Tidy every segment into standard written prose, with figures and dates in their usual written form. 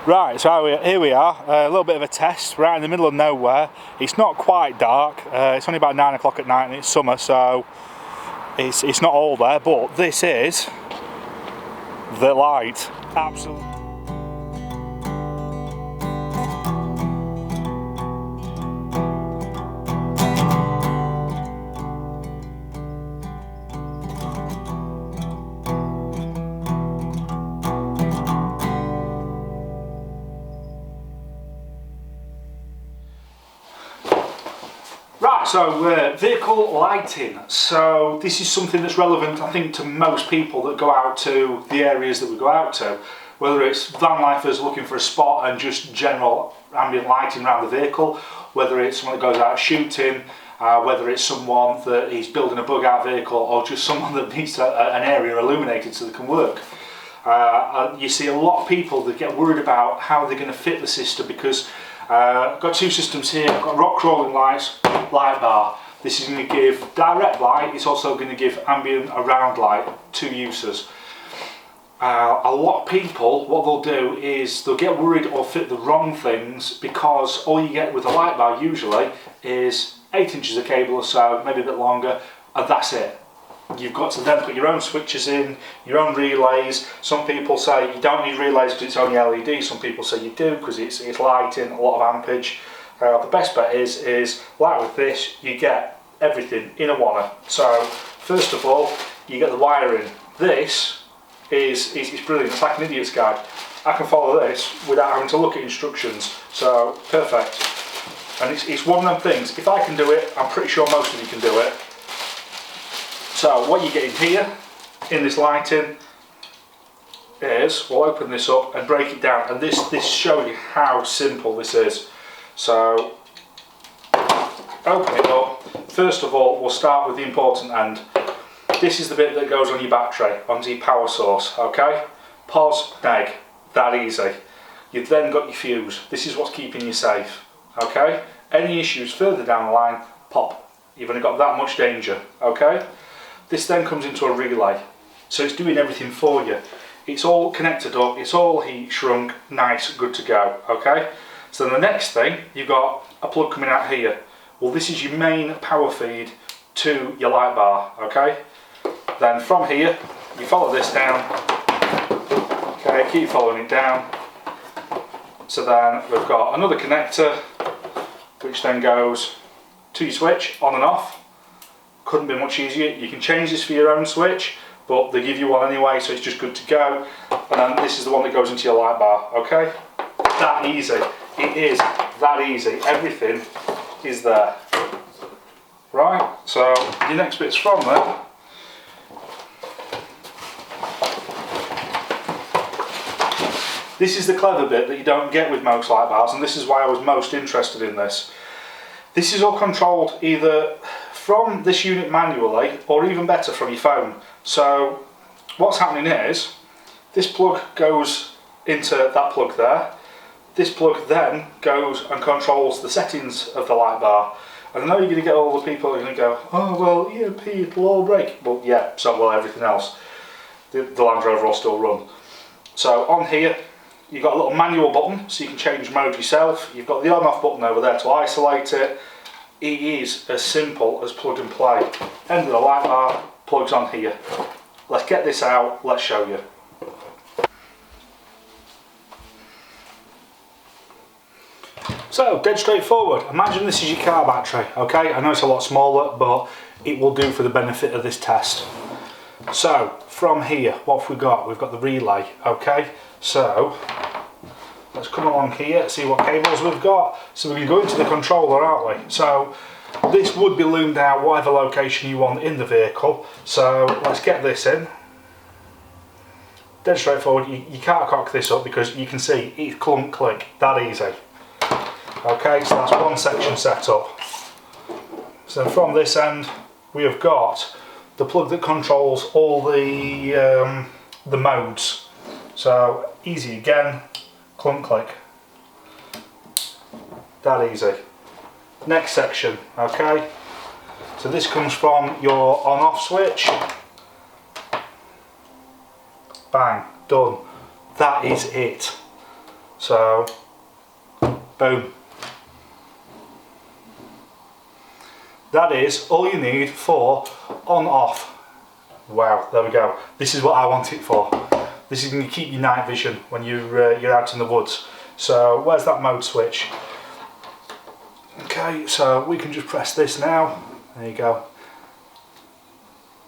Right, so here we are, a little bit of a test, right in the middle of nowhere. It's not quite dark, it's only about 9 o'clock at night and it's summer, so it's not all there, but this is the light. Absolutely. Right, so vehicle lighting. So this is something that's relevant, I think, to most people that go out to the areas that we go out to. Whether it's van lifers looking for a spot and just general ambient lighting around the vehicle, whether it's someone that goes out shooting, whether it's someone that is building a bug out vehicle, or just someone that needs an area illuminated so they can work. You see a lot of people that get worried about how they're going to fit the system because I've got two systems here. I've got rock crawling lights, light bar. This is going to give direct light, it's also going to give ambient around light, two uses. A lot of people, what they'll do is they'll get worried or fit the wrong things because all you get with a light bar usually is 8 inches of cable or so, maybe a bit longer, and that's it. You've got to then put your own switches in, your own relays. Some people say you don't need relays because it's only LED. Some people say you do because it's lighting, a lot of ampage. The best bet is like with this, you get everything in a wanna. So first of all, you get the wiring. This is brilliant. It's like an idiot's guide. I can follow this without having to look at instructions. So perfect. And it's one of them things. If I can do it, I'm pretty sure most of you can do it. So what you get in here, in this lighting, is, we'll open this up and break it down, and this shows you how simple this is. So, open it up. First of all, we'll start with the important end. This is the bit that goes on your battery, onto your power source, okay? Pos, neg, that easy. You've then got your fuse. This is what's keeping you safe, okay? Any issues further down the line, pop. You've only got that much danger, okay? This then comes into a relay, so it's doing everything for you. It's all connected up, it's all heat shrunk, nice, good to go, okay? So then the next thing, you've got a plug coming out here. Well, this is your main power feed to your light bar, okay? Then from here, you follow this down, okay, keep following it down. So then we've got another connector, which then goes to your switch, on and off. Couldn't be much easier. You can change this for your own switch, but they give you one anyway, so it's just good to go. And then this is the one that goes into your light bar, okay? That easy. It is that easy. Everything is there. Right, so your next bit's from there. This is the clever bit that you don't get with most light bars, and this is why I was most interested in this. This is all controlled either from this unit manually, or even better from your phone. So what's happening is, this plug goes into that plug there. This plug then goes and controls the settings of the light bar. And I know you're going to get all the people who are going to go, oh well, EMP, it'll all break. Well yeah, so will everything else. The Land Rover will still run. So on here, you've got a little manual button, so you can change mode yourself. You've got the on-off button over there to isolate it. It is as simple as plug and play. End of the light bar, plugs on here. Let's get this out, let's show you. So, dead straightforward. Imagine this is your car battery, okay? I know it's a lot smaller, but it will do for the benefit of this test. So, from here, what have we got? We've got the relay, okay? So, let's come along here, see what cables we've got. So we can go into the controller, aren't we? So this would be loomed out whatever location you want in the vehicle. So let's get this in. Dead straightforward, you can't cock this up because you can see it's clunk click, that easy. Okay, so that's one section set up. So from this end, we have got the plug that controls all the modes. So easy again, clunk click, that easy. Next section, okay, so this comes from your on off switch, bang, done, that is it. So, boom. That is all you need for on off. Wow, there we go. This is what I want it for. This is going to keep your night vision when you're out in the woods. So where's that mode switch? Okay, so we can just press this now. There you go.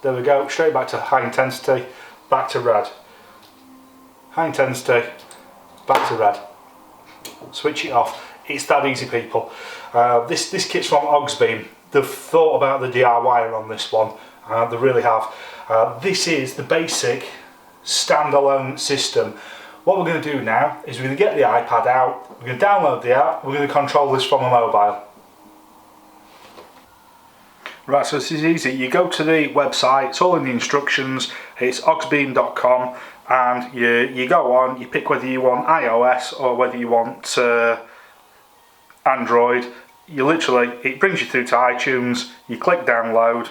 There we go, straight back to high intensity, back to red. High intensity, back to red. Switch it off. It's that easy, people. This kit's from Auxbeam. They've thought about the DIY on this one. They really have. This is the basic standalone system. What we're going to do now is we're going to get the iPad out, we're going to download the app, we're going to control this from a mobile. Right, so this is easy. You go to the website, it's all in the instructions, it's auxbeam.com, and you go on, you pick whether you want iOS or whether you want Android. You literally, it brings you through to iTunes, you click download,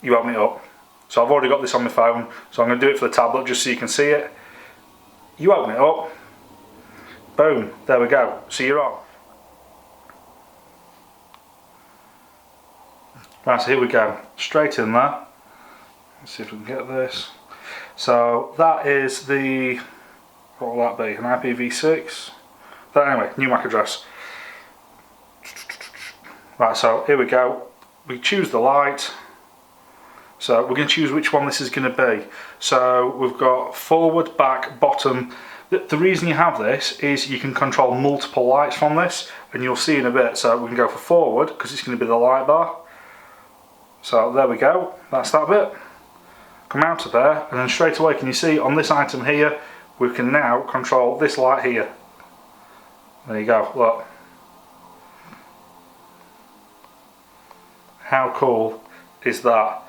you open it up. So I've already got this on my phone, so I'm going to do it for the tablet just so you can see it. You open it up, boom, there we go, so you're on. Right, so here we go, straight in there. Let's see if we can get this. So that is the, what will that be, an IPv6? But anyway, new MAC address. Right, so here we go. We choose the light. So we're going to choose which one this is going to be. So we've got forward, back, bottom. The reason you have this is you can control multiple lights from this, and you'll see in a bit. So we can go for forward because it's going to be the light bar. So there we go, that's that bit. Come out of there, and then straight away, can you see on this item here, we can now control this light here. There you go, look. How cool is that?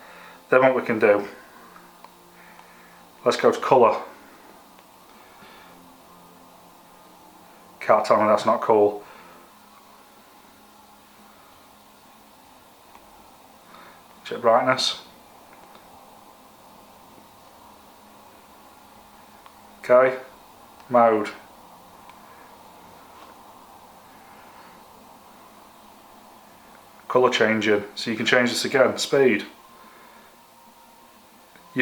Then what we can do, let's go to colour. Can't tell me that's not cool. Check brightness. Okay, mode. Colour changing, so you can change this again, speed.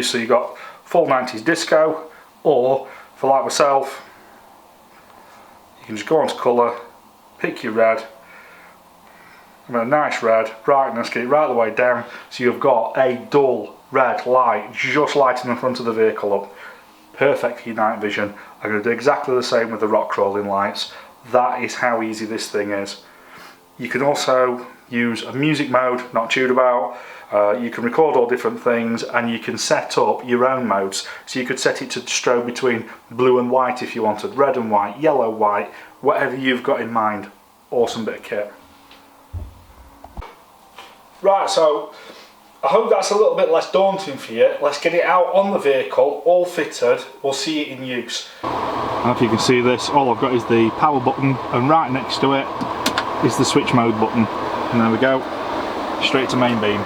So you got full 90s disco, or for like myself, you can just go onto colour, pick your red. I'm in a nice red, brightness, get it right the way down, so you've got a dull red light just lighting the front of the vehicle up. Perfect for your night vision. I'm going to do exactly the same with the rock crawling lights. That is how easy this thing is. You can also use a music mode, not chewed about. You can record all different things, and you can set up your own modes. So you could set it to strobe between blue and white if you wanted, red and white, yellow, white, whatever you've got in mind. Awesome bit of kit. Right, so I hope that's a little bit less daunting for you. Let's get it out on the vehicle, all fitted. We'll see it in use. I don't know if you can see this, all I've got is the power button, and right next to it is the switch mode button. And there we go, straight to main beam.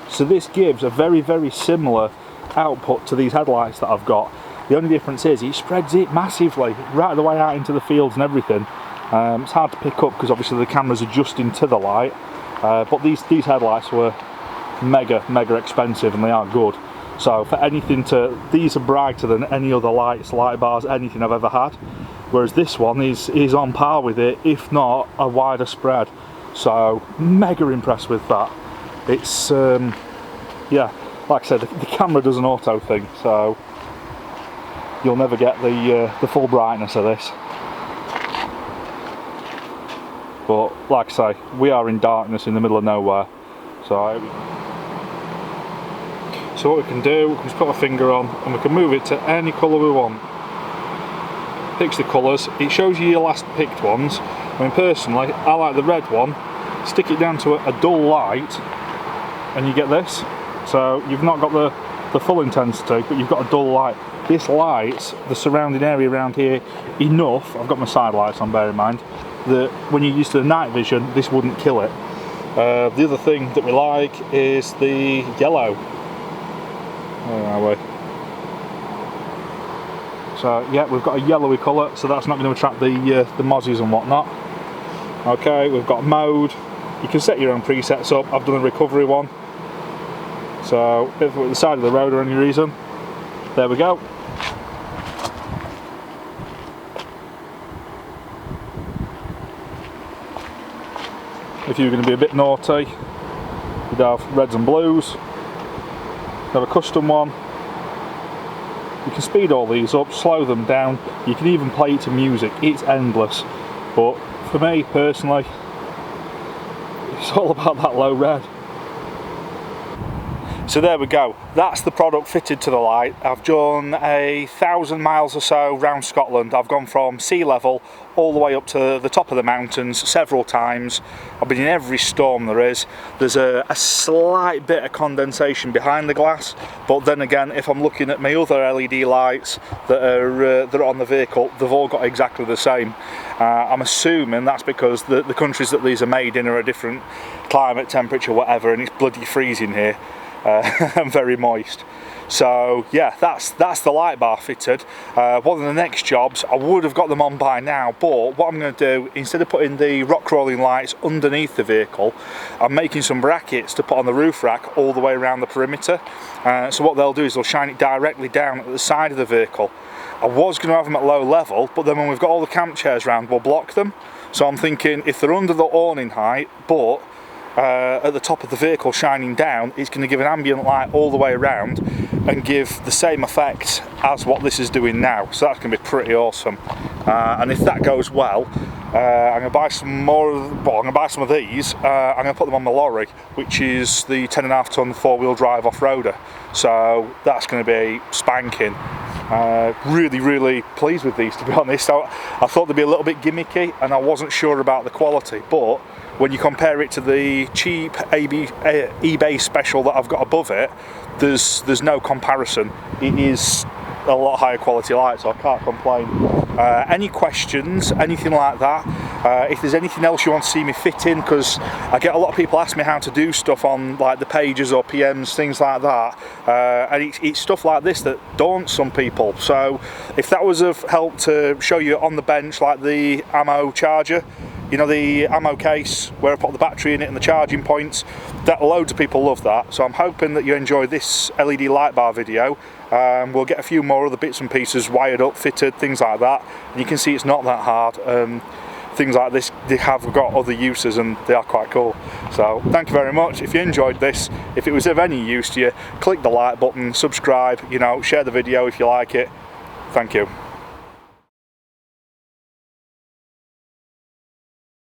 So this gives a very, very similar output to these headlights that I've got. The only difference is it spreads it massively, right the way out into the fields and everything. It's hard to pick up because obviously the camera's adjusting to the light, but these headlights were mega expensive, and they are good. So for anything these are brighter than any other lights, light bars, anything I've ever had. Whereas this one is on par with it, if not a wider spread. So mega impressed with that. It's yeah, like I said, the camera does an auto thing, so you'll never get the full brightness of this. But like I say, we are in darkness in the middle of nowhere, so what we can do, we can just put our finger on and we can move it to any colour we want. Picks the colours, it shows you your last picked ones. I mean, personally, I like the red one. Stick it down to a dull light and you get this. So you've not got the full intensity, but you've got a dull light. This lights the surrounding area around here enough, I've got my side lights on, bear in mind, that when you're used to the night vision, this wouldn't kill it. The other thing that we like is the yellow. Where are we? So yeah, we've got a yellowy colour, so that's not going to attract the mozzies and whatnot. Okay, we've got mode. You can set your own presets up. I've done a recovery one. So if we're at the side of the road or any reason, there we go. If you were going to be a bit naughty, you'd have reds and blues. You have a custom one. You can speed all these up, slow them down. You can even play it to music. It's endless. But for me personally, it's all about that low red. So there we go, that's the product fitted to the light. I've done 1,000 miles or so around Scotland. I've gone from sea level all the way up to the top of the mountains several times. I've been in every storm there is. There's a slight bit of condensation behind the glass, but then again, if I'm looking at my other LED lights that are on the vehicle, they've all got exactly the same. I'm assuming that's because the countries that these are made in are a different climate, temperature, whatever, and it's bloody freezing here. And very moist. So yeah, that's the light bar fitted. One of the next jobs, I would have got them on by now, but what I'm going to do, instead of putting the rock crawling lights underneath the vehicle, I'm making some brackets to put on the roof rack all the way around the perimeter. So what they'll do is they'll shine it directly down at the side of the vehicle. I was going to have them at low level, but then when we've got all the camp chairs around, we'll block them. So I'm thinking if they're under the awning height, but at the top of the vehicle shining down, it's going to give an ambient light all the way around and give the same effect as what this is doing now. So that's going to be pretty awesome. And if that goes well, I'm going to buy some more. Well, I'm going to buy some of these. I'm going to put them on my lorry, which is the 10.5 ton 4-wheel drive off-roader. So that's going to be spanking. Really pleased with these, to be honest. I thought they'd be a little bit gimmicky, and I wasn't sure about the quality, but when you compare it to the cheap eBay special that I've got above it, there's no comparison. It is a lot higher quality light, so I can't complain. Any questions, anything like that, if there's anything else you want to see me fit in, because I get a lot of people ask me how to do stuff on like the pages or PMs, things like that, and it's stuff like this that daunts some people. So if that was of help to show you on the bench, like the ammo charger, you know, the ammo case where I put the battery in it and the charging points, that loads of people love that. So I'm hoping that you enjoy this LED light bar video. We'll get a few more other bits and pieces wired up, fitted, things like that. And you can see it's not that hard. Things like this, they have got other uses and they are quite cool. So thank you very much. If you enjoyed this, if it was of any use to you, click the like button, subscribe, you know, share the video if you like it. Thank you.